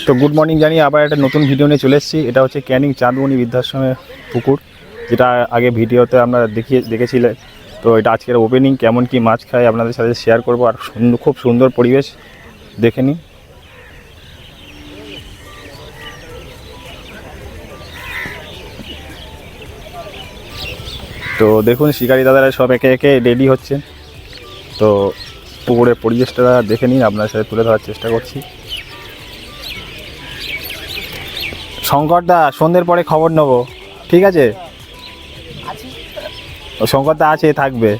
তো good morning জানিয়ে আবার একটা নতুন ভিডিও নিয়ে চলে এসেছি। এটা হচ্ছে ক্যানিং চাঁদমণি বৃদ্ধাশ্রমের পুকুর, যেটা আগে ভিডিওতে আমরা দেখেছিলেন। তো এটা আজকের ওপেনিং, কেমন কি মাছ খায় আপনাদের সাথে শেয়ার করব। আর খুব সুন্দর পরিবেশ, দেখে নিন। তো দেখুন শিকারী দাদারা সব একে একে রেডি হচ্ছেন। তো পুকুরের পরিবেশটা দেখে নিন, আপনার সাথে তুলে ধরার চেষ্টা করছি। শঙ্করদা সন্ধ্যের পরে খবর নেব, ঠিক আছে? ও শঙ্করদা আছে, থাকবে।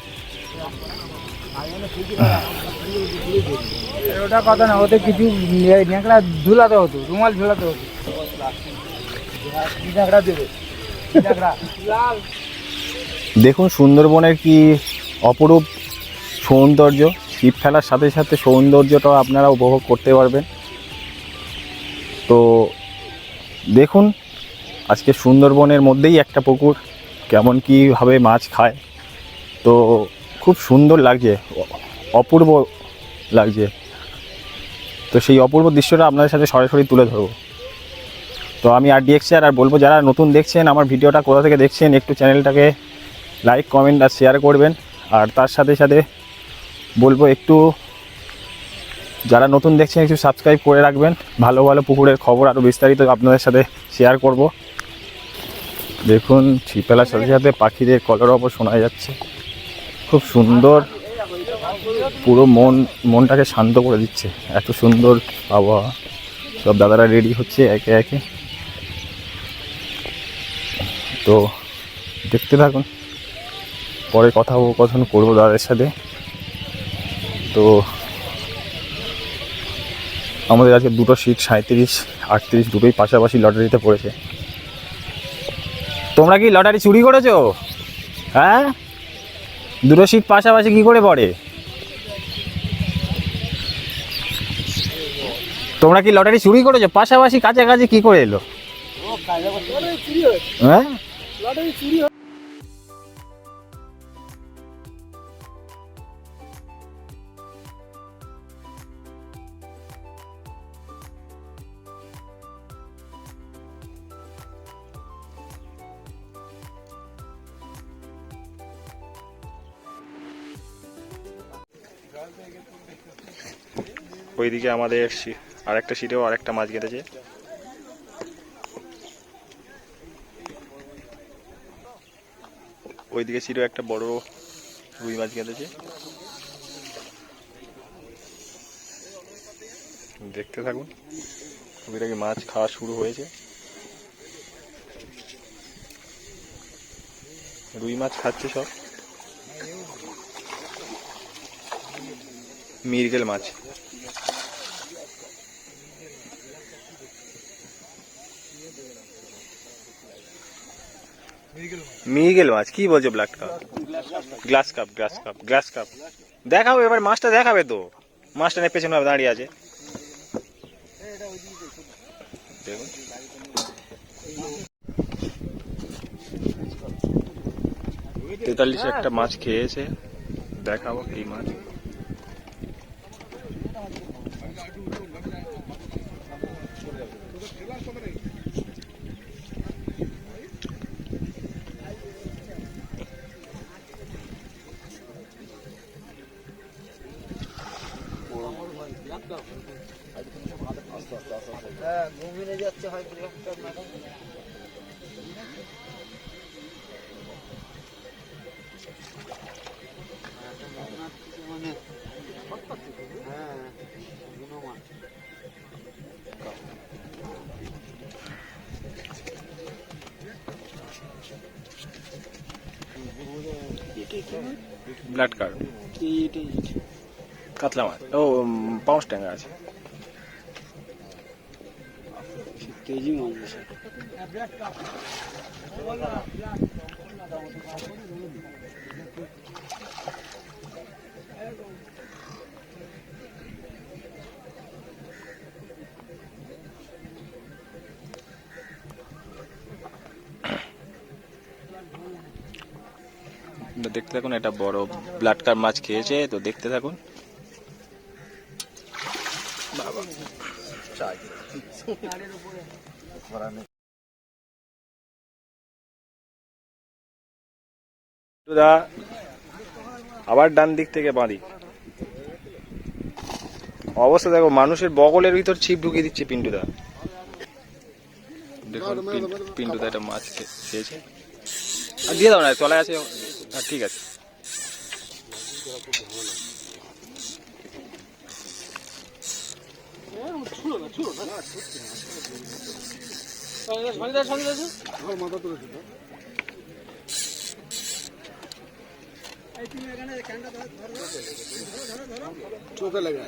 ওটা কথা না, ওতে কিছু ন্যাকড়া ঝুলাতে হতো, রুমাল ঝুলাতে হতো। দেখুন সুন্দরবনের কি অপরূপ সৌন্দর্য। ছিপ ফেলার সাথে সাথে সৌন্দর্যটাও আপনারা উপভোগ করতে পারবেন। তো দেখুন আজকে সুন্দরবনের মধ্যেই একটা পুকুর, কেমন কীভাবে মাছ খায়। তো খুব সুন্দর লাগছে, অপূর্ব লাগছে। তো সেই অপূর্ব দৃশ্যটা আপনাদের সাথে সরাসরি তুলে ধরবো। তো আমি আর বলবো, যারা নতুন দেখছেন আমার ভিডিওটা, কোথা থেকে দেখছেন, একটু চ্যানেলটাকে লাইক, কমেন্ট আর শেয়ার করবেন। আর তার সাথে সাথে বলবো, একটু যারা নতুন দেখছেন একটু সাবস্ক্রাইব করে রাখবেন। ভালো ভালো পুকুরের খবর আরও বিস্তারিত আপনাদের সাথে শেয়ার করব। দেখুন ছিপ ফেলার সাথে সাথে পাখিদের কলরব শোনা যাচ্ছে, খুব সুন্দর। পুরো মনটাকে শান্ত করে দিচ্ছে, এত সুন্দর আবহাওয়া। সব দাদারা রেডি হচ্ছে একে একে। তো দেখতে থাকুন, পরে কথোপকথন করবো দাদাদের সাথে। তো আমাদের আজকে দুটো সিট 37, 38 দুটোই পাশাপাশি লটারিতে পড়েছে। তোমরা কি লটারি চুরি করেছো? হ্যাঁ, দুটো সিট পাশাপাশি কি করে পড়ে? তোমরা কি লটারি চুরি করেছো? পাশাপাশি কাছাকাছি কি করে এলো? হ্যাঁ, ওইদিকে আমাদের আরেকটা সিটেও আরেকটা মাছ গেঁথেছে। ওইদিকে সিটেও একটা বড় রুই মাছ গেঁথেছে। দেখতে থাকুন, ওইদিকে মাছ খাওয়া শুরু হয়েছে। রুই মাছ খাচ্ছে সব। মৃগেল মাছ, মৃগেল মাছ কি বলছো? ব্ল্যাক কাপ, গ্লাস কাপ দেখাও এবার, মাছটা দেখাবে তো। মাছটা নিয়ে পেছনে দাঁড়িয়ে আছে, দেখুন। 43 একটা মাছ খেয়েছে, দেখাবো কি মাছ। যাচ্ছে হয়তো। ব্লাড কার্ড, কাতলা মাছ, ও পাউস ট্যাঙ্গা আছে। তেজি মাছ দেখতে থাকুন, একটা বড় ব্লাড কার্ড মাছ খেয়েছে। তো দেখতে থাকুন। বাবা দা আবার ডান দিক থেকে বাঁ দিক অবস্থা দেখো, মানুষের বগলের ভিতর ছিপ ঢুকিয়ে দিচ্ছে পিন্টুদা। দেখুন পিন্টুদা একটা মাছ খেয়েছে, আর দিয়ে দাও না, তলায় আছে। ঠিক আছে। চোখে লেগে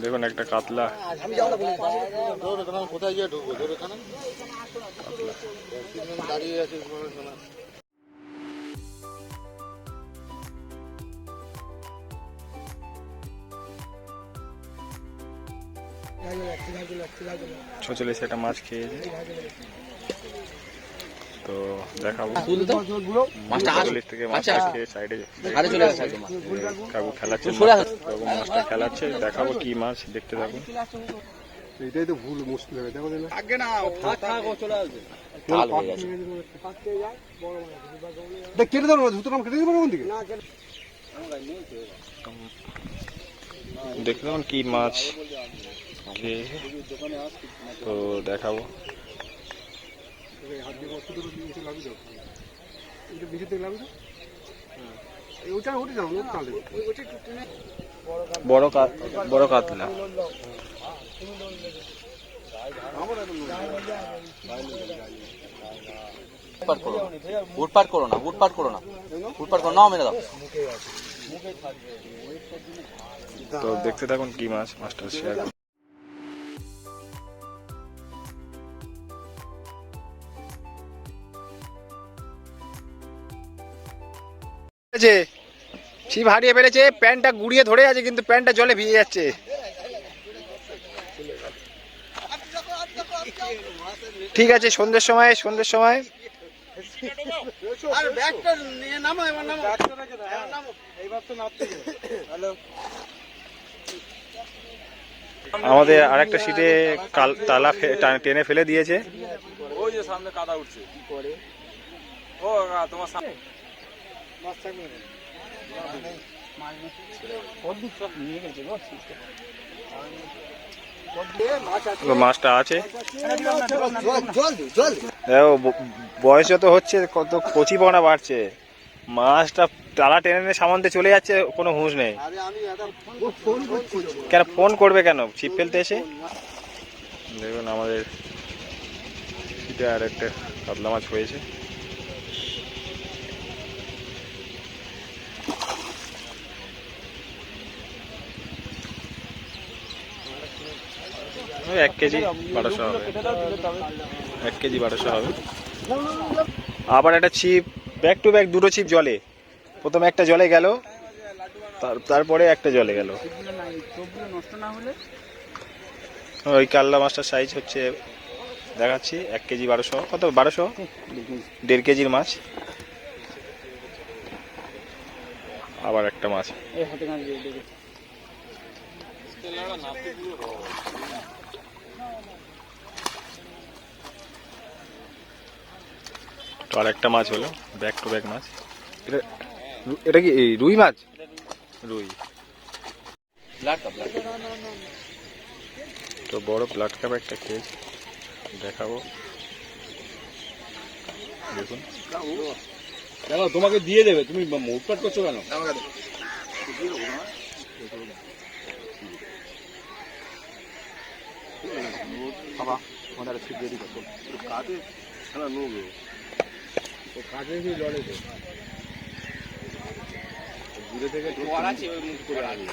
দেখুন একটা কাতলা। কোথায় গিয়ে ঢুকবো ধরে এখানে দাঁড়িয়ে আছে। ছোচলে সেটা মাছ খেয়েছে, তো দেখাবো ছোচলির থেকে মাছটা খেয়ে সাইডে কাকু খেলাচ্ছে, মাছটা খেলাচ্ছে, দেখাবো কি মাছ, দেখতে থাকুন। এটাই তো ভুল মুশকিল হবে, দেখো কেটে দেবো, জুতোটা কেটে দেবো কোন দিকে দেখতে থাকুন কি মাছ খেয়েছে, তো দেখাবো। বড় কাতলা। উটপাট করো না, উটপাট করো না, উটপাট করো নাও, মেরে দাও। তো দেখতে থাকুন কি মাছ, মাছটা শেয়ার করুন। ছিপ হারিয়ে ফেলেছে, প্যান্টটা গুড়িয়ে ধরে আছে, কিন্তু প্যান্টটা জলে ভিজে যাচ্ছে। ঠিক আছে, সন্ধ্যের সময় আমাদের আরেকটা সিটে তালা টেনে ফেলে দিয়েছে। ওই যে সামনে কাদা উঠছে, কি করে ও তোমার সামনে মাছটা আছে, বয়স যত হচ্ছে কত কচিপনা বাড়ছে, মাছটা তালা টেনে সামান্তে চলে যাচ্ছে, কোনো হুঁশ নেই। কেন ফোন করবে কেন ছিপ ফেলতে এসে? দেখুন আমাদের সিটে আর একটা কাতলা মাছ হয়েছে। ওই 1 কেজি 1200 হবে, 1 কেজি 1200 হবে। আবার একটা ছিপ, ব্যাক টু ব্যাক দুটো ছিপ জলে, প্রথমে একটা জলে গেল, তারপরে একটা জলে গেল। ওই কাতলা মাছটার সাইজ হচ্ছে দেখাচ্ছি, 1 কেজি 1200, কত 1200, 1.5 কেজির মাছ। আবার একটা মাছ, তো আর একটা মাছ হলো, ব্যাক টু ব্যাক মাছ। এটা কি রুই মাছ? রুই। তো বড় ব্লাড কাপ একটা খেয়েছি, দেখাবো। দেখুন দেখো তোমাকে দিয়ে দেবে, তুমি উটপাট করছো কেন? বাবা আমাদের ছিপ রেডি করো, কাজে খেলা নেবো, ও কাজে জলে দূরে থেকে আছে ওই মুখ করে আনি।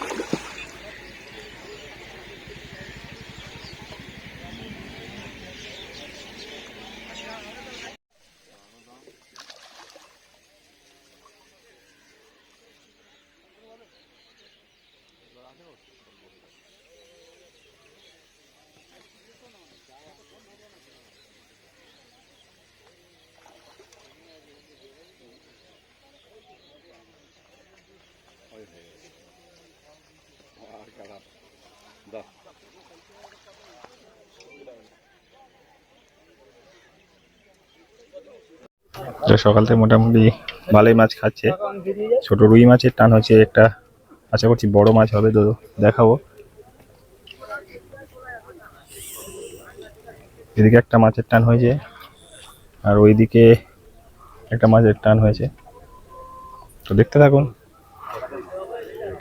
তো সকাল থেকে মোটামুটি ভালোই মাছ খাচ্ছে। ছোট রুই মাছের টান হচ্ছে একটা, আশা করছি বড় মাছ হবে, তো দেখাবো। এদিকে একটা মাছের টান হয়েছে আর ওইদিকে একটা মাছের টান হয়েছে। তো দেখতে থাকুন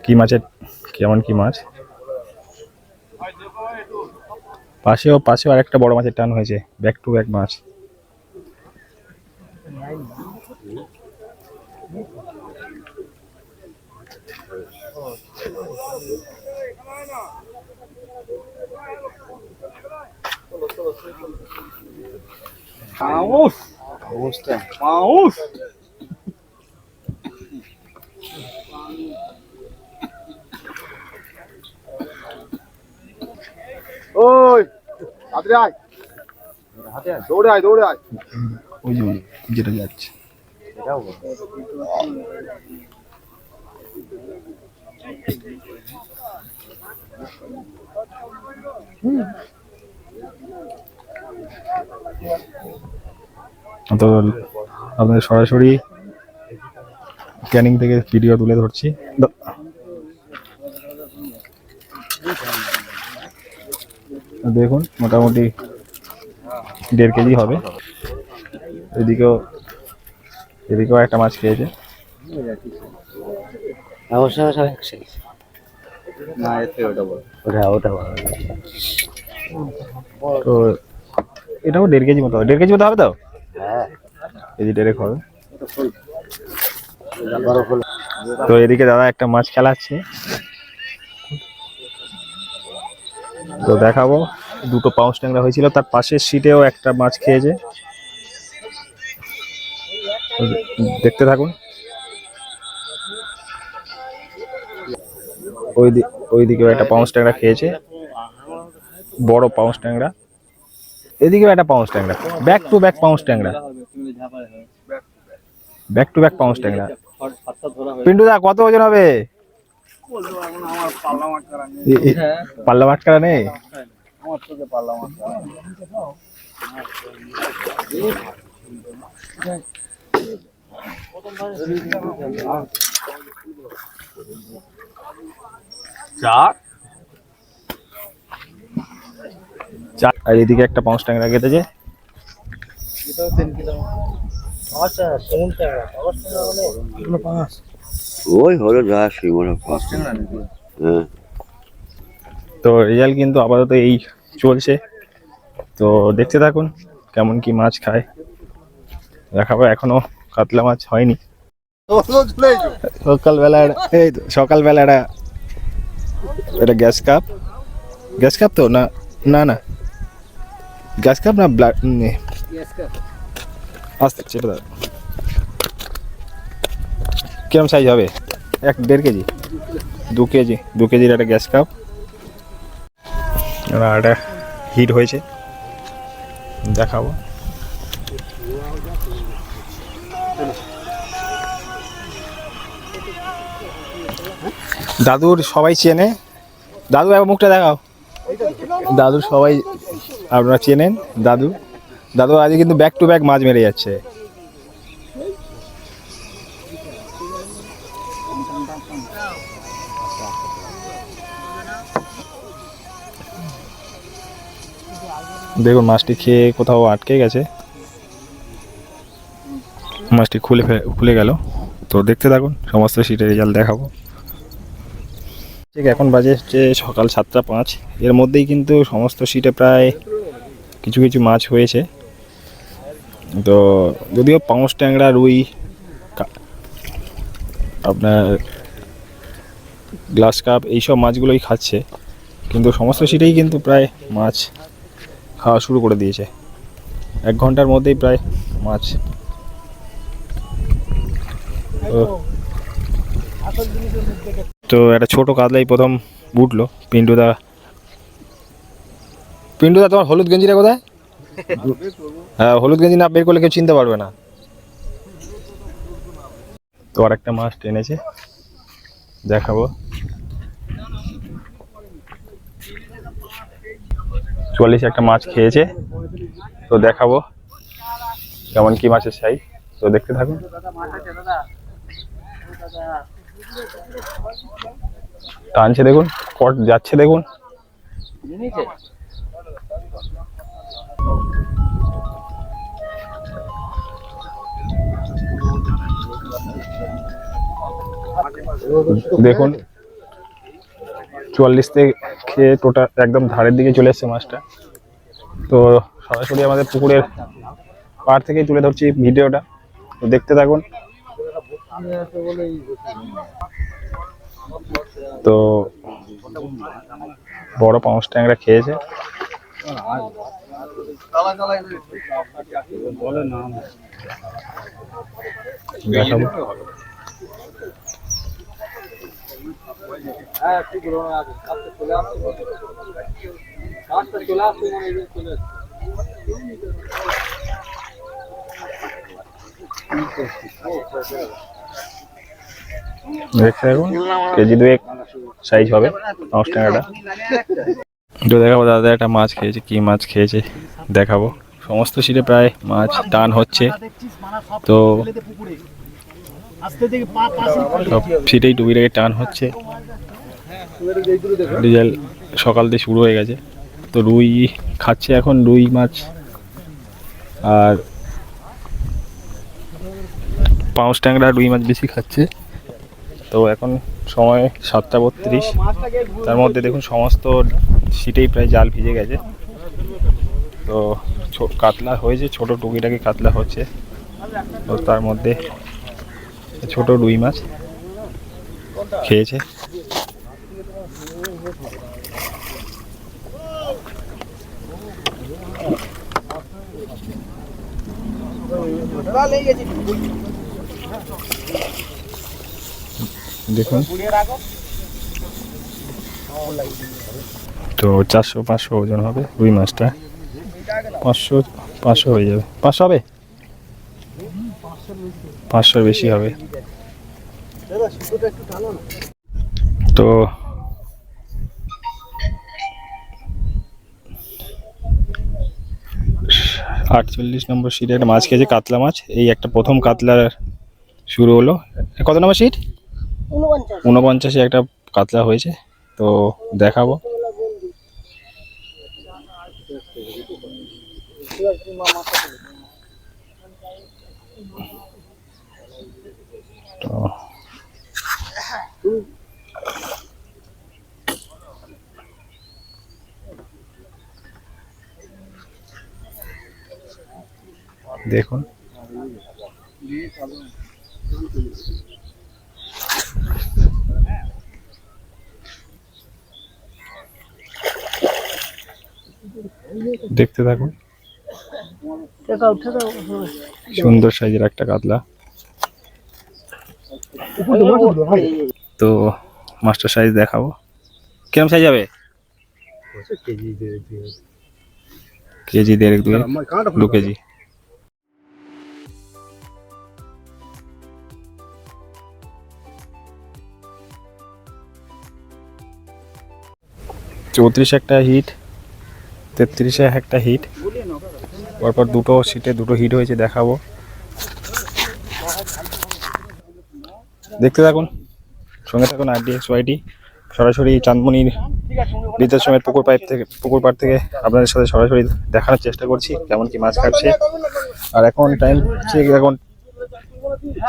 কি মাছের কেমন কি মাছ। পাশেও আর একটা বড় মাছের টান হয়েছে, ব্যাক টু ব্যাক মাছ। ওই হাতে আয়, হাতে আয়, দৌড়ে আয়, দৌড়ে আয়। ওই যে যেটা যাচ্ছে তো আপনাদের সরাসরি ক্যানিং থেকে ভিডিও তুলে ধরছি। দেখুন মোটামুটি 1.5 কেজি হবে। এদিকেও একটা মাছ খেয়েছে। না এর থেকে ওটা বড়। তো এটাও 1.5 কেজি মতো হবে, 1.5 কেজি মতো হবে তো। কেজি 1.5 হবে। তো এদিকে দাদা একটা মাছ খেলাচ্ছে, তো দেখাবো। 2টো পাউস ট্যাংরা হয়েছিল, তার পাশের সিটেও একটা মাছ খেয়েছে। তো দেখতে থাকুন। ওইদিকেও একটা পাউস ট্যাংরা খেয়েছে, বড় পাউস ট্যাংরা। এদিকেও একটা পাউস ট্যাংরা, ব্যাক টু ব্যাক পাউস ট্যাংরা, ব্যাক টু ব্যাক পাউস ট্যাংরা। পিন্টু দা কত ওজন হবে? পাল্লা মাটকারা নেই। আর এদিকে একটা পাউস ট্যাংরা কেটেছে। ওই হলো যা শিমলা পাঁচ। হ্যাঁ, তো রেজাল্ট কিন্তু আপাতত এই চলছে, তো দেখতে থাকুন কেমন কি মাছ খায়। দেখাবো, এখনো কাতলা মাছ হয়নি। সকালবেলা এটা গ্যাস কাপ তো না, গ্যাস কাপ না, ব্লাড আস্তে চেপে দাও। কিরম সাইজ হবে? 1.5 কেজি, 2 কেজির একটা গ্যাস কাপ। আর একটা হিট হয়েছে, দেখাবো। দাদুর সবাই চেনে, দাদু একবার মুখটা দেখাও। দাদুর সবাই আপনারা চেনেন। দাদু আজকে কিন্তু ব্যাক টু ব্যাক মাছ মেরে যাচ্ছে। দেখুন মাছটি খেয়ে কোথাও আটকে গেছে, মাছটি খুলে গেল। তো দেখতে থাকুন, সমস্ত সিটের রেজাল্ট দেখাবো। ঠিক এখন বাজে হচ্ছে সকাল 7টা 5। এর মধ্যেই কিন্তু সমস্ত সিটে প্রায় কিছু মাছ হয়েছে। তো যদিও পাউস ট্যাংরা, রুই, আপনার গ্লাস কাপ এইসব মাছগুলোই খাচ্ছে, কিন্তু সমস্ত সিটেই কিন্তু প্রায় মাছ খাওয়া শুরু করে দিয়েছে। 1 ঘন্টার মধ্যেই প্রায় মাছ। তো একটা ছোট কাতলাই প্রথম উঠলো। পিন্টুদা তোমার হলুদ গেঞ্জিটা কোথায়? হ্যাঁ, হলুদ গেঞ্জি না বের করলে কেউ চিনতে পারবে না। তো আর একটা মাছ টেনেছে, দেখাবো। 40 একটা মাছ খেয়েছে, তো দেখাবো কেমন কি মাছের সাইজ। তো দেখতে থাকুন। টানছে দেখুন, কট যাচ্ছে দেখুন। দেখুন 44 থেকে খেয়ে টোটাল একদম ধারের দিকে চলে এসছে মাছটা। তো সরাসরি আমাদের পুকুরের পাড় থেকেই তুলে ধরছি ভিডিওটা, তো দেখতে থাকুন। তো বড় পাউস ট্যাংরা খেয়েছে। দেখাবো। দেখতে থাকুন, কেজি 2 সাইজ হবে পাউস ট্যাংরাটা। তো দেখাবো দাদা একটা মাছ খেয়েছে, কি মাছ খেয়েছে দেখাবো। সমস্ত সিটে প্রায় মাছ টান হচ্ছে, তো সব সিটেই ডুবিটাকে টান হচ্ছে। ডিজেল সকাল দিয়ে শুরু হয়ে গেছে। তো রুই খাচ্ছে এখন, রুই মাছ আর পাউস ট্যাংরা রুই মাছ বেশি খাচ্ছে। তো এখন সময় 7:32, তার মধ্যে দেখুন সমস্ত সিটেই প্রায় জাল ভিজে গেছে। তো কাতলা হয়েছে, ছোট টুকিটাকে কাতলা হচ্ছে। তো তার মধ্যে ছোট রুই মাছ খেয়েছে। দেখুন তো 400-500 ওজন হবে রুই মাছটা। 500 হয়ে যাবে, 500 হবে, 500 বেশি হবে। তো 48 নম্বর সিটে একটা মাছ খেয়েছে, কাতলা মাছ। এই একটা প্রথম কাতলার শুরু হলো। কত নম্বর সিট? 49-এ একটা কাতলা হয়েছে, তো দেখাবো। তো দেখুন দেখতে থাকুন। সুন্দর সাইজের একটা কাতলা। তো মাস্টার সাইজ দেখাবো, কিরম সাইজ হবে? KG 1.5 2 KG. চৌত্রিশ একটা হিট, 33-এ একটা হিট, পরপর দুটো সিটে দুটো হিট হয়েছে, দেখাবো। দেখতে থাকুন, সঙ্গে থাকুন RDXYT। সরাসরি চাঁদমণির বৃদ্ধাশ্রমের পুকুর পাড় থেকে আপনাদের সাথে সরাসরি দেখানোর চেষ্টা করছি কেমন কি মাছ কাটছে। আর এখন টাইম ঠিক এখন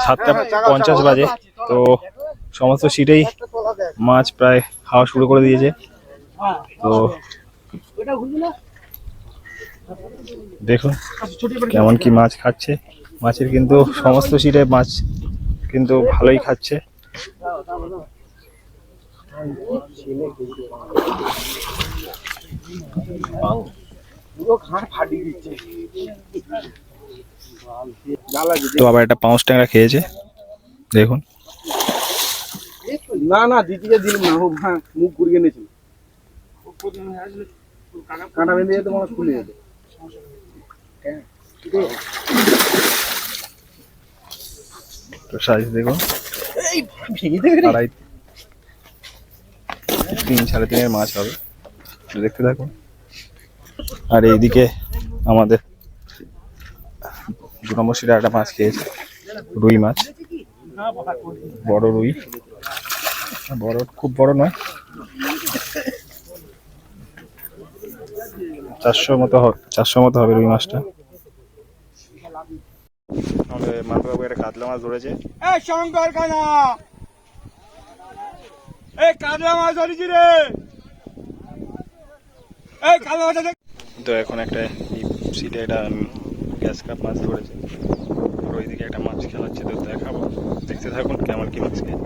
7:50 বাজে। তো সমস্ত সিটেই মাছ প্রায় খাওয়া শুরু করে দিয়েছে। তো দেখুন কেমন কি মাছ খাচ্ছে। মাছের কিন্তু সমস্ত সিটে মাছ কিন্তু ভালোই খাচ্ছে। তো আবার একটা পাউস ট্যাংরা খেয়েছে, দেখুন। না না দিদিকে দিলাম না, ও মুখ ঘুরিয়ে নিয়েছিল, কাঁটা বেঁধে যেত মানুষ খুলে যেত। তো সাইজ দেখুন, 3-3.5 মাছ হবে, দেখতে থাকুন। আর এইদিকে আমাদের 2 নম্বর সিটে একটা মাছ খেয়েছে। রুই মাছ, বড় রুই, বড় খুব বড় নয়, 400 মতো হবে রুই মাছটা। আমাদের মানবাবু একটা কাতলা মাছ ধরেছে। শঙ্কর কানা এই কাতলা মাছ ধরেছি রে, এই কাতলা মাছ। তো এখন একটা সিটে একটা গ্যাস কাপ মাছ ধরেছে, আর ওইদিকে একটা মাছ খেলাচ্ছে, তো দেখাবো, দেখতে থাকুন কেমন কি মাছ খেয়ে।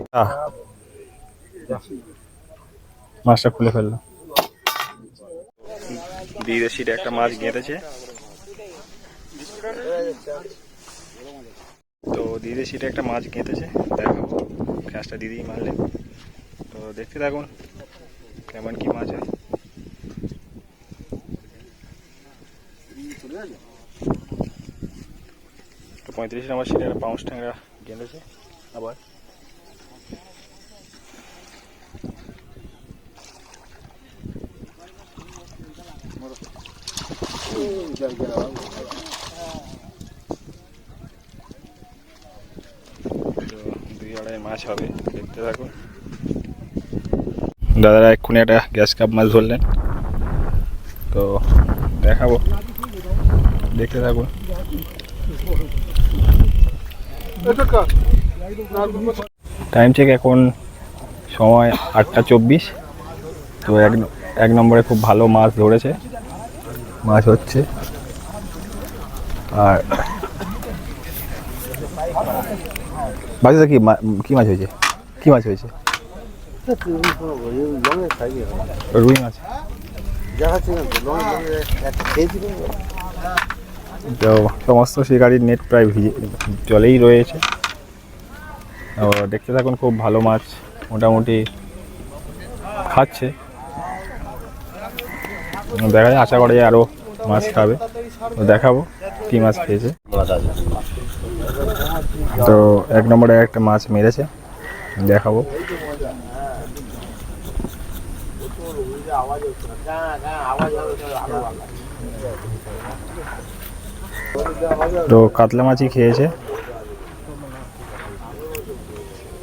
মাছটা খুলে ফেললো, দিদির সিটে একটা মাছ গেঁথেছে। তো দিদির সিটে একটা মাছ গেঁথেছে, দেখাবো, গ্যাসটা দিদি মারলেন, তো দেখতে থাকুন কেমন কি মাছ হয়। তো 35 নম্বর সিটে একটা পাউন্স ট্যাংরা গেঁথেছে আবার। তো 2-2.5 মাছ হবে, দেখতে থাকুন। দাদারা এক্ষুনি একটা গ্যাস কাপ মাছ ধরলেন, তো দেখাবো, দেখতে থাকুন। টাইম চেক এখন সময় 8টা 24। তো এক নম্বরে খুব ভালো মাছ ধরেছে, মাছ হচ্ছে। আর বাকিটা কি মাছ হয়েছে, কি মাছ হয়েছে? রুই মাছ। তো সমস্ত শিকারির নেট প্রায় জলেই রয়েছে। দেখতে থাকুন, খুব ভালো মাছ মোটামুটি খাচ্ছে, দেখা যায়, আশা করা যায় আরও মাছ খাবে, তো দেখাবো কি মাছ খেয়েছে। তো 1 নম্বরে একটা মাছ মেরেছে, দেখাবো। তো কাতলা মাছই খেয়েছে,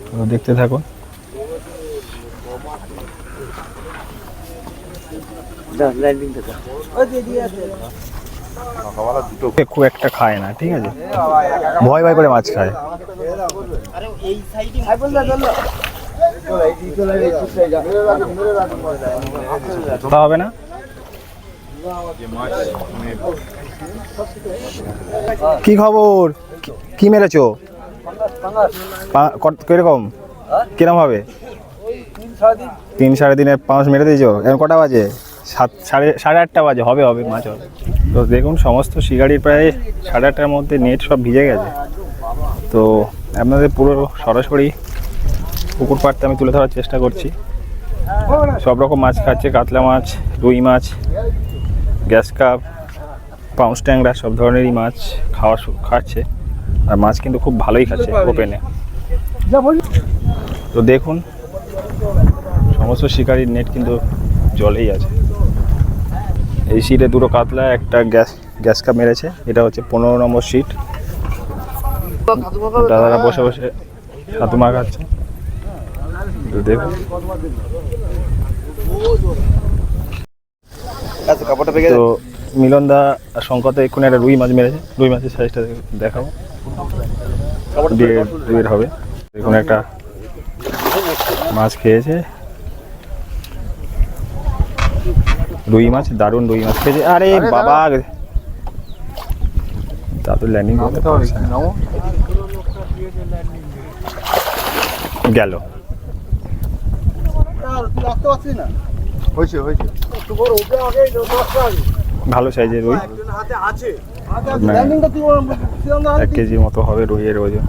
তো দেখতে থাকুন। খুব একটা খায় না, ঠিক আছে, ভয় ভয় করে মাছ খায়। হবে না, কি খবর, কি মেরেছো, কিরকম কিরম হবে? 3-3.5 পাউন্স মেরে দিয়েছো। এখন কটা বাজে? 8:30 বাজে, হবে মাছ হবে। তো দেখুন, সমস্ত শিকারির প্রায় 8:30টার মধ্যে নেট সব ভিজে গেছে। তো আপনাদের পুরো সরাসরি পুকুর পাড়তে আমি তুলে ধরার চেষ্টা করছি। সব রকম মাছ খাচ্ছে, কাতলা মাছ, রুই মাছ, গ্যাস কাপ, পাউন্স ট্যাংরা, সব ধরনেরই মাছ খাচ্ছে। আর মাছ কিন্তু খুব ভালোই খাচ্ছে ওপেনে। তো দেখুন, সমস্ত শিকারির নেট কিন্তু জলেই আছে। এই সিটে 2টো কাতলা, একটা গ্যাস কাপ মেরেছে। এটা হচ্ছে 15 নম্বর সিট। দাদারা বসে বসে ছাতু মাখাচ্ছে, তো দেখুন। তো মিলনদা আর শঙ্কর এক্ষুনি একটা রুই মাছ মেরেছে, রুই মাছের সাইজটা দেখাবো, বের হবে। দেখুন, একটা মাছ খেয়েছে, রুই মাছ, দারুণ রুই মাছ খেয়েছে। আরে বাবা, তা তো ল্যান্ডিং করতে পারছে না, গেল। ভালো সাইজের রুই, 1 কেজির মতো হবে রুইয়ের ওজন।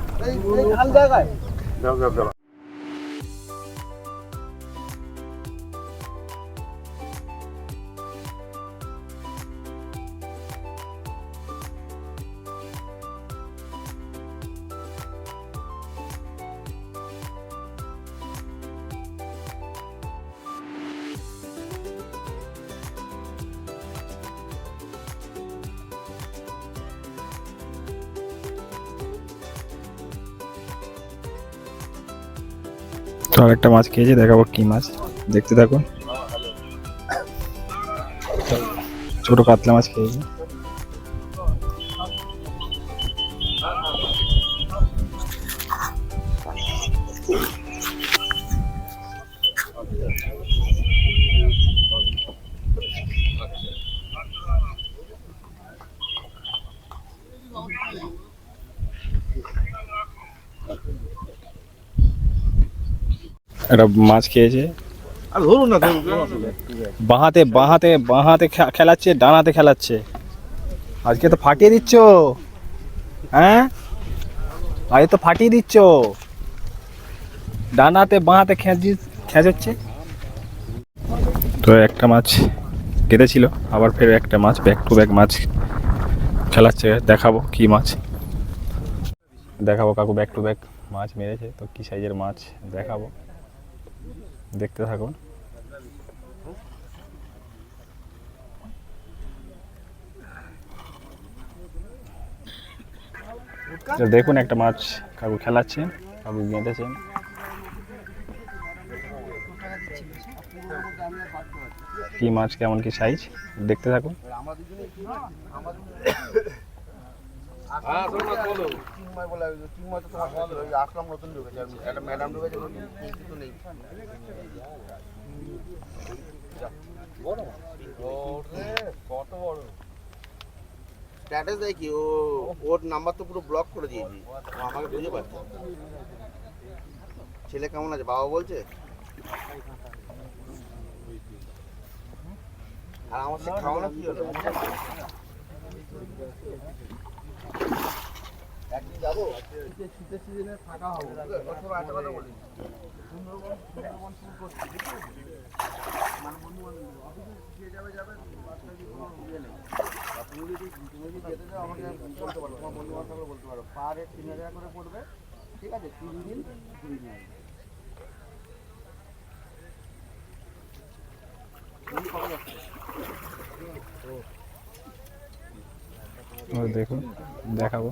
তো আরেকটা মাছ খেয়েছি, দেখাবো কি মাছ, দেখতে থাকুন। ছোট কাতলা মাছ খেয়েছি। একটা মাছ খেয়েছে, আর ধরুন না, বাঁহাতে বাঁহাতে বাঁহাতে খেলাচ্ছে, ডানাতে খেলাচ্ছে। আজকে তো ফাটিয়ে দিচ্ছ, হ্যাঁ আজকে তো ফাটিয়ে দিচ্ছ, ডানাতে বাঁহাতে খেঁচচ্ছে। তো একটা মাছ কেটেছিল, আবার ফের একটা মাছ ব্যাক টু ব্যাক মাছ খেলাচ্ছে। দেখাবো কি মাছ, দেখাবো কাকু ব্যাক টু ব্যাক মাছ মেরেছে। তো কি সাইজের মাছ দেখাবো, দেখতে থাকুন। তো দেখুন একটা মাছ কাকু খেলাচ্ছেন, কাকু গেঁথেছেন। কি মাছ, কেমন কি সাইজ, দেখতে থাকুন। আসলাম নতুন ঢুকেছে, একটা ম্যাডাম ঢুকেছে, কিছু নেই। কত বড় স্ট্যাটাস দেয় কি, ওর নাম্বার তো পুরো ব্লক করে দিয়েছি, ও আমাকে বুঝে পাচ্ছে। ছেলে কেমন আছে বাবা বলছে, আর আমার সে খাওয়ানো কি হলো, একদিন যাবো শীতের সিজনে থাকা হবে। একটা কথা বলি, সুন্দরবন শুরু করছি, মানে বন্ধু বান্ধব অফিসে যে যাবে বাচ্চা কি কোনো ইয়ে নেই। তুমি যদি যেতে চাও আমাকে বলতে পারো, তোমার বন্ধু বান্ধবকে বলতে পারো, পার হেড 3000 করে পড়বে, ঠিক আছে, 3 দিন ঘুরিয়ে নিয়ে আসবে। দেখুন, দেখাবো।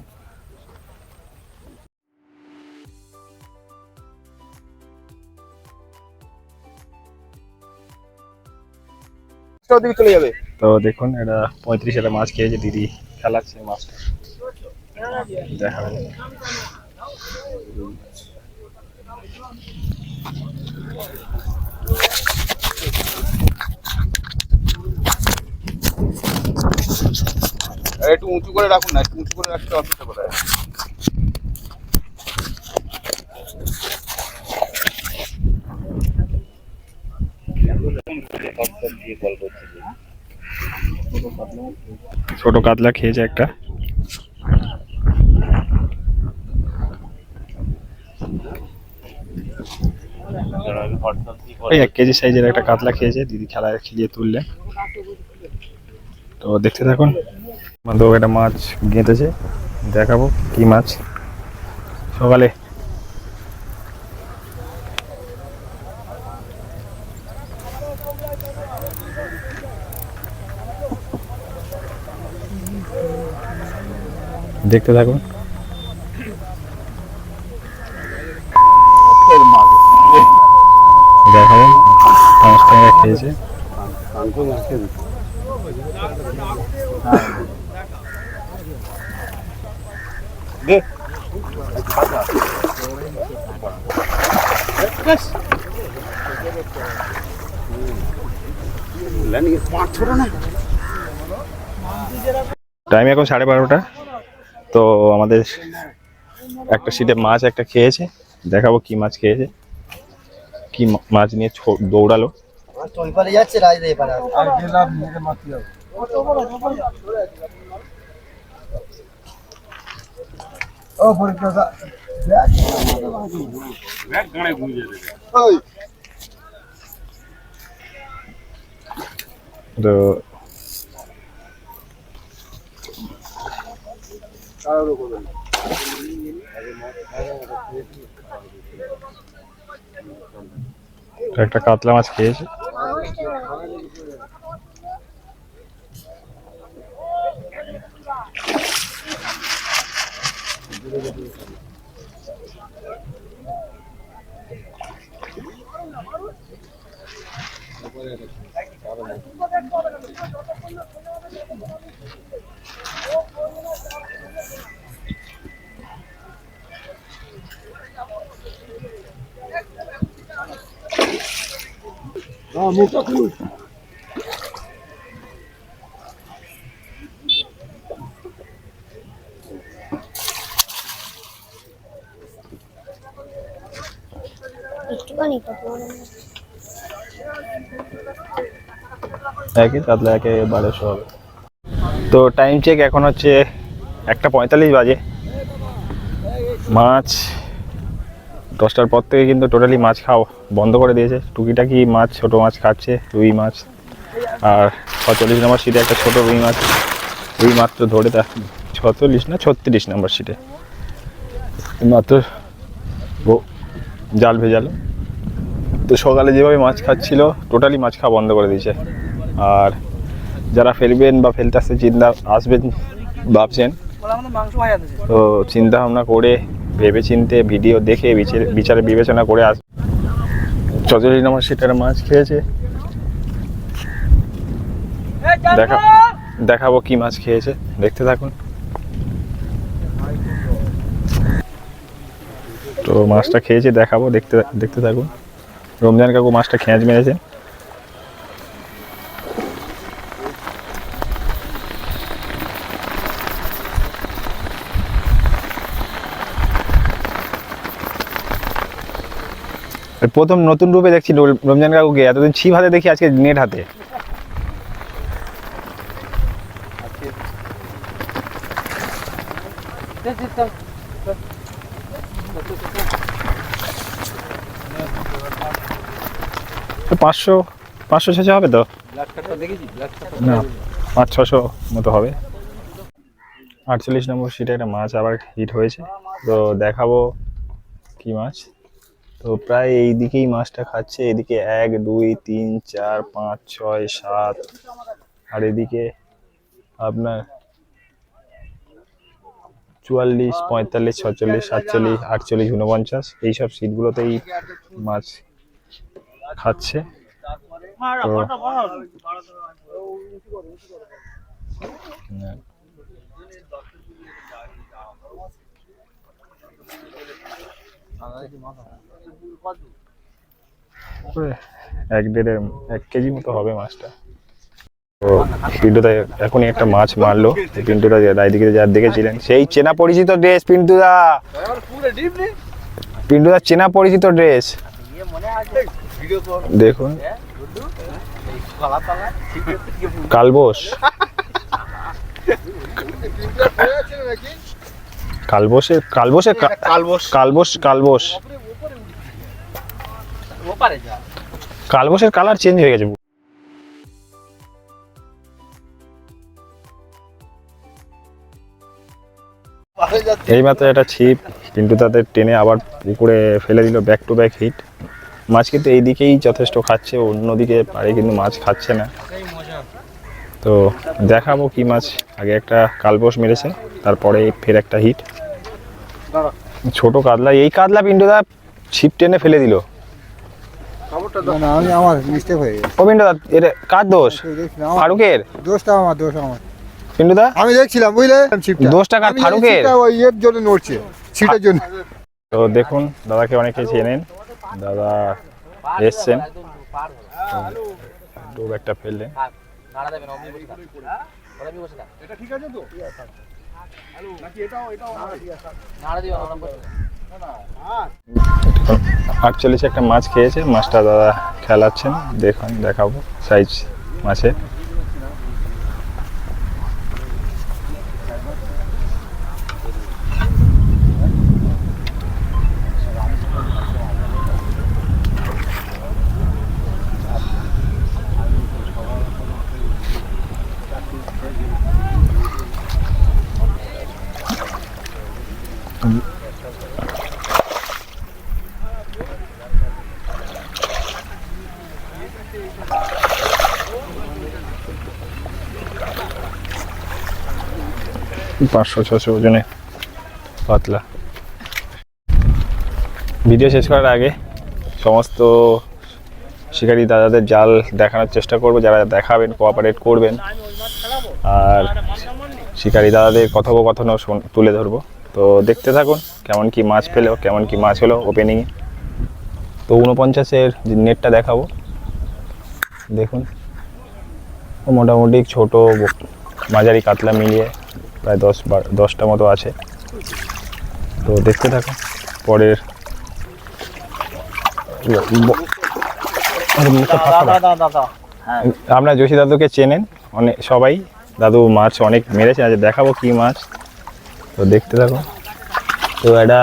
ওদিকে চলে যাবে। তো দেখুন এটা 35 মাছ খেয়েছে, দিদি খেলাচ্ছে মাছটা, দেখাবো। একটু উঁচু করে রাখুন না, একটু উঁচু করে রাখতে অসুবিধা কোথায়। ছোট কাতলা খেয়েছে একটা। ওই 1 কেজি সাইজের একটা কাতলা খেয়েছে, দিদি খেলায় খেলিয়ে তুললে। তো দেখতে থাকুন। বান্ধব একটা মাছ গেঁথেছে, দেখাবো কি মাছ। সকালে দেখতে থাকুন। দেখাবো মাছটা খেয়েছে। টাইম এখন 12:30। তো আমাদের একটা সিটে মাছ একটা খেয়েছে, দেখাবো কি মাছ খেয়েছে, কি মাছ নিয়ে দৌড়ালো। যাচ্ছে রাজদের পাড়া আর গেলাম নিজের মাছ যাবো। ও পরীক্ষা ব্যাগ গানে ঘুরে যাবে। তো একটা কাতলা মাছ খেয়েছে। একটুখানি কাপড় একই কাতলা একে 1200 হবে। তো টাইম চেক এখন হচ্ছে 1:45 বাজে। মাছ 10টার পর থেকে কিন্তু টোটালি মাছ খাওয়া বন্ধ করে দিয়েছে। টুকিটাকি মাছ, ছোট মাছ খাচ্ছে, রুই মাছ। আর 46 নম্বর সিটে একটা ছোট রুই মাছ, রুই মাত্র ধরে 46 না 36 নম্বর সিটে মাত্র জাল ভেজালো। তো সকালে যেভাবে মাছ খাচ্ছিল টোটালি মাছ খাওয়া বন্ধ করে দিয়েছে। আর যারা ফেলবেন বা ফেলতে আসতে আসবেন ভাবছেন, তো চিন্তা ভাবনা করে ভেবে চিনতে ভিডিও দেখে বিচারে বিবেচনা করে 46 নম্বর সিটের মাছ খেয়েছে। দেখাবো কি মাছ খেয়েছে, দেখতে থাকুন। তো মাছটা খেয়েছে, দেখাবো, দেখতে থাকুন। রমজান কাকু মাছটা খেঁচ মেরেছে। প্রথম নতুন রূপে দেখছি রমজান কাকুকে, এতদিন ছিপ হাতে দেখি, আজকে নেট হাতে। তো 500-600 হবে তো না, 500-600 মতো হবে। 48 নম্বর সিটে একটা মাছ আবার হিট হয়েছে, তো দেখাবো কি মাছ। তো প্রায় এই দিকেই মাছটা খাচ্ছে, এদিকে 1 2 3 4 5 6 7, আর এদিকে আপনার 44 45 46 47 48 49 এইসব সিটগুলোতেই মাছ খাচ্ছে। তো এক কেজি মতো হবে মাছটা। তো পিন্টুদা এখনই একটা মাছ মারলো। পিন্টুদা রায়দিকে যা দেখেছিলেন সেই চেনা পরিচিত ড্রেস, পিন্টুদা চেনা পরিচিত ড্রেস দেখুন। কালবোস কালবোসের কালার চেঞ্জ হয়ে গেছে। এইমাত্র একটা ছিপ কিন্তু তাদের টেনে আবার পুকুরে ফেলে দিল, ব্যাক টু ব্যাক হিট। মাছ কিন্তু এই দিকেই যথেষ্ট খাচ্ছে, অন্যদিকে পারে কিন্তু মাছ খাচ্ছে না। তো দেখাবো কি মাছ। আগে একটা কালবোস মেরেছে, তারপরে ফের একটা হিট, ছোট কাতলা। এই কাতলা পিন্টুদা ছিপ টেনে ফেলে দিল। আমার মিস্টেক হয়ে গেছে। ও পিন্টুদা, এটা কার দোষ? ফারুকের দোষটা আমার। পিন্টুদা আমি দেখছিলাম, বুঝলে, দোষটা কার? ফারুকের। ওই এর জন্য নড়ছে, ছিটের জন্য। তো দেখুন, দাদাকে অনেকে চেনেন, দাদা এসছেন, ডুব একটা ফেললেন। আটচল্লিশে একটা মাছ খেয়েছে, মাছটা দাদা খেলাচ্ছেন, দেখাবো সাইজ মাছের। পাঁচশো 600 ওজনে পাতলা। ভিডিও শেষ করার আগে সমস্ত শিকারি দাদাদের জাল দেখানোর চেষ্টা করব, যারা দেখাবেন কোঅপারেট করবেন, আর শিকারি দাদাদের কথোপকথনও তুলে ধরবো। তো দেখতে থাকুন কেমন কি মাছ পেলো, কেমন কি মাছ হলো ওপেনিংয়ে। তো 49-এর নেটটা দেখাবো, দেখুন মোটামুটি ছোট মাঝারি কাতলা মিলিয়ে প্রায় 10টা মতো আছে। তো দেখতে থাকুন পরের। আপনার যোশী দাদুকে চেনেন অনেক সবাই, দাদু মাছ অনেক মেরেছে, আজ দেখাবো কি মাছ। তো দেখতে থাকুন। তো একটা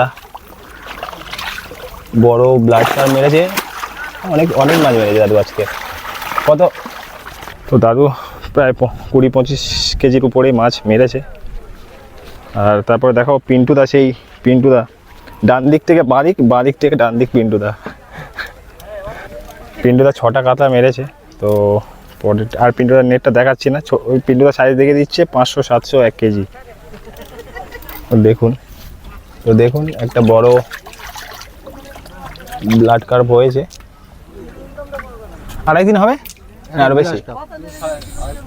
বড় ব্লাড কার্প মেরেছে, অনেক মাছ মেরেছে দাদু আজকে। কত? তো দাদু প্রায় 20-25 কেজির উপরেই মাছ মেরেছে। আর তারপরে দেখাবো পিন্টুদা, সেই পিন্টুদা ডান দিক থেকে বাঁ দিক থেকে ডান দিক পিন্টুদা 6টা কাতলা মেরেছে। তো পরে আর পিন্টুদার নেটটা দেখাচ্ছি না, ওই পিন্টুদার সাইজ দেখে দিচ্ছে 500-700 1 কেজি। দেখুন একটা বড় ব্লাড কার্প হয়েছে। 2.5 দিন হবে আরো বেশি,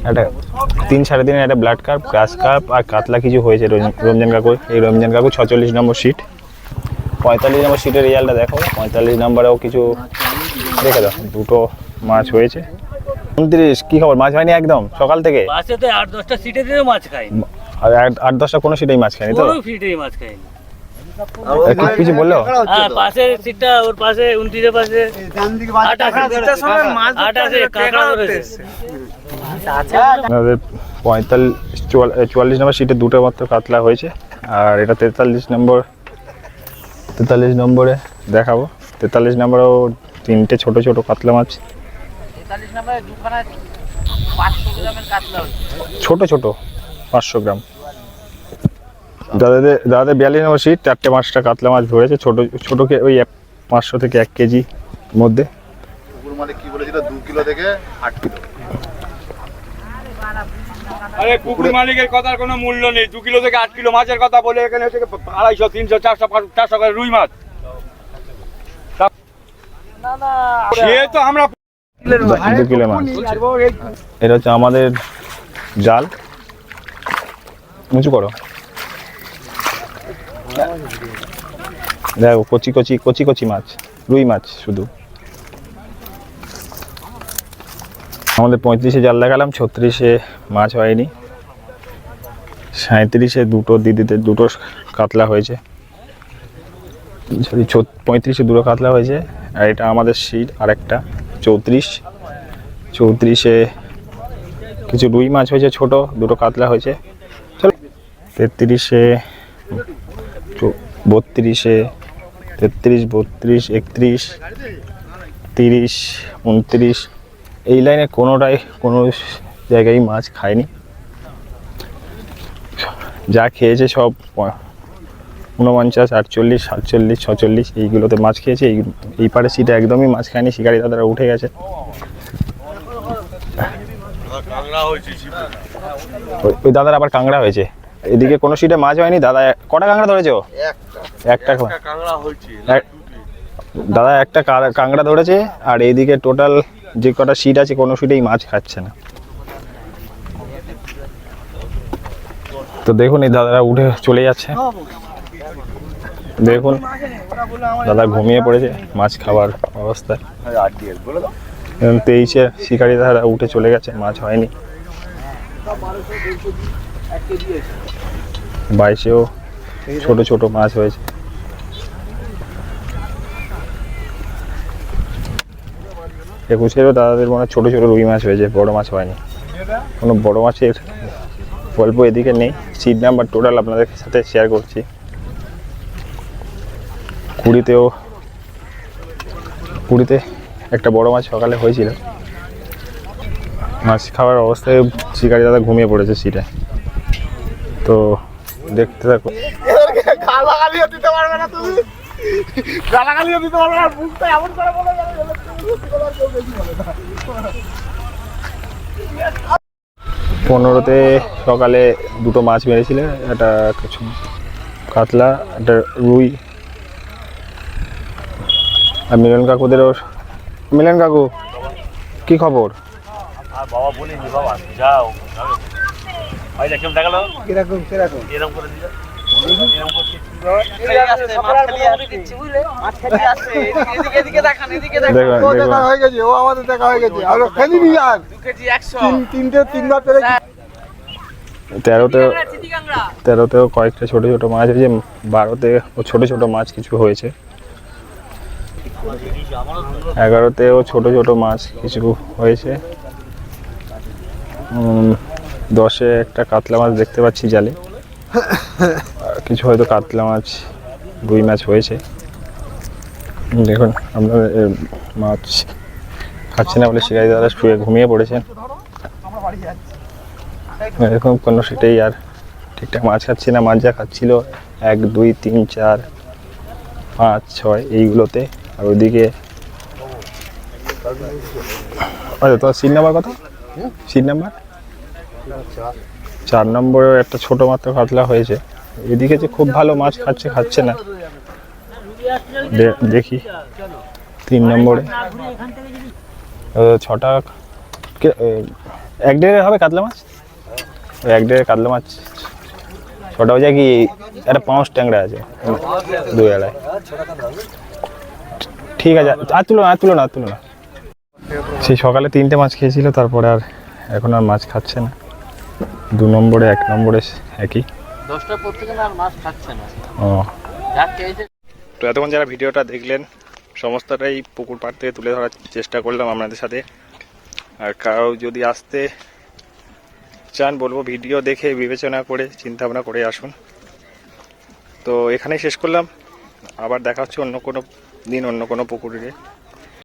একটা 3-3.5 দিনের একটা ব্লাড কার্প, গ্রাস কার্প আর কাতলা কিছু হয়েছে রমজান কাকু। এই রমজান কাকু 46 নম্বর সিট। 45 নম্বর সিটের রেজাল্টটা দেখো, 45 নম্বরেও কিছু দেখে দাও, 2টো মাছ হয়েছে। 29 কি খবর, মাছ হয়নি একদম সকাল থেকে? পাশে তো 8-10টা সিটে দিয়ে মাছ খাইনি, আর 8-10টা কোনো সিটেই মাছ খায়নি তো? কোনো সিটেই মাছ খাইনি। কিছু বললো? হ্যাঁ, পাশের সিটটা, ওর পাশে 29-এর পাশে 8 কাঁকড়া ধরেছে। আমাদের 44 নম্বর সিটে 2টো মাত্র কাতলা হয়েছে। আর এটা 43 নম্বরে দেখাবো। 43 নম্বরেও 3টে ছোট ছোট কাতলা মাছ, 43 নম্বরে দুখানা 500 গ্রামের কাতলা হয়েছে, ছোট 500 গ্রাম। দাদাদের 42 নম্বর সিট 4টে-5টা কাতলা মাছ ধরেছে, ছোটকে ওই 500 থেকে 1 কেজি মধ্যে। পুকুর মালিক কি বলেছিল 2 কিলো থেকে 8 কিলো। আরে পুকুর মালিকের কথার কোনো মূল্য নেই। 2 কিলো থেকে 8 কিলো মাছের কথা বলে এখানে হচ্ছে 250, 300, 400 করে রুই মাছ। সে তো আমরা 2 কিলো মাছ। এটা হচ্ছে আমাদের জাল, উঁচু করো, দেখো কচি মাছ, রুই মাছ শুধু। আমাদের 35-এ জাল দেখালাম, 36-এ মাছ হয়নি, 37-এ 2টো দিদিতে 2টো কাতলা হয়েছে, 35-এ 2টো কাতলা হয়েছে। আর এটা আমাদের সিট আরেকটা 34-এ কিছু রুই মাছ হয়েছে, ছোট 2টো কাতলা হয়েছে। 33-এ 32-এ 33, 32, 31, 30, 29 এই লাইনে কোনো জায়গায় মাছ খায়নি, যা খেয়েছে সব 49, 48, 47, 46 এইগুলোতে মাছ খেয়েছে। এই পারে সিটে একদমই মাছ খায়নি, শিকারি দাদারা উঠে গেছে। ওই দাদার আবার কাঁকড়া হয়েছে, এদিকে কোনো সিটে মাছ হয়নি। দাদা কটা কাঁকড়া ধরেছো? একটা কাঁকড়া হয়েছে দাদা, একটা কাঁকড়া ধরেছে। আর এইদিকে টোটাল যে কটা সিট আছে কোনো সিটেই মাছ খাচ্ছে না। তো দেখুন এই দাদারা উঠে চলে যাচ্ছে, দেখুন দাদা ঘুমিয়ে পড়েছে মাছ খাবার অবস্থায়। 23-এ শিকারি দাদারা উঠে চলে গেছে, মাছ হয়নি। 22-এও ছোট মাছ হয়েছে। একুশেরও দাদাদের মনে ছোট রুই মাছ হয়েছে, বড় মাছ হয়নি। কোনো বড় মাছের গল্প এদিকে নেই। সিট নাম্বার টোটাল আপনাদের সাথে শেয়ার করছি। 20-তে একটা বড় মাছ সকালে হয়েছিল, মাছ খাওয়ার অবস্থায় শিকারি দাদা ঘুমিয়ে পড়েছে সিটে। তো দেখতে থাকো। গালাগালিও দিতে পারবে না তুমি, গালাগালিও দিতে পারবে না, মুখটা এমন করে বলে যাবে। 15-তে সকালে 2টো মাছ মেরেছিলেন, একটা কাতলা, একটা রুই। আর মিলন কাকুদেরও, মিলন কাকু কি খবর? আর বাবা বলিনি বাবা যাও ভাই কেমন দেখালো কিরকম কিরকম এরকম করে দিল দেখুন দেখা হয়ে গেছে, ও আমাদের দেখা হয়ে গেছে, আর ফেলিনি আর তিনবার পেরে তেরোতেও কয়েকটা ছোট ছোট মাছ হয়েছে, 12তে ছোট ছোট মাছ কিছু হয়েছে, 11তেও ছোট ছোট মাছ কিছু হয়েছে, 10-এ একটা কাতলা মাছ দেখতে পাচ্ছি জালে, আর কিছু হয়তো কাতলা মাছ রুই মাছ হয়েছে। দেখুন আপনার মাছ খাচ্ছে না বলে শিকারি দাদা শুয়ে ঘুমিয়ে পড়েছেন। এরকম কোনো সেটাই আর ঠিকঠাক মাছ খাচ্ছে না, মাছ যা খাচ্ছিল 1, 2, 3, 4, 5, 6 এইগুলোতে। আর ওইদিকে আচ্ছা তোমার সিট নাম্বার কত? সিট নাম্বার 4 নম্বরের একটা ছোট মাত্র কাতলা হয়েছে। এদিকে যে খুব ভালো মাছ খাচ্ছে না, দেখি 3 নম্বরে 6টা 1.5 হবে কাতলা মাছ, ওই 1.5 কাতলা মাছ 6টা হয়ে যায় কি একটা পাউস ট্যাংরা আছে 2-2.5। ঠিক আছে, আর তুলো না সেই সকালে 3টে মাছ খেয়েছিল, তারপরে আর এখন আর মাছ খাচ্ছে না। 2 নম্বরে 1 নম্বরে একই। 10টার পর থেকে না আর মাছ খাচ্ছে না, ও যা খেয়েছে। তো এতক্ষণ যারা ভিডিওটা দেখলেন সমস্তটাই পুকুর পাড় থেকে তুলে ধরার চেষ্টা করলাম আপনাদের সাথে। আর কারো যদি আসতে চান বলবো ভিডিও দেখে বিবেচনা করে চিন্তা ভাবনা করে আসুন। তো এখানেই শেষ করলাম, আবার দেখা হচ্ছে অন্য কোনো দিন অন্য কোনো পুকুরে।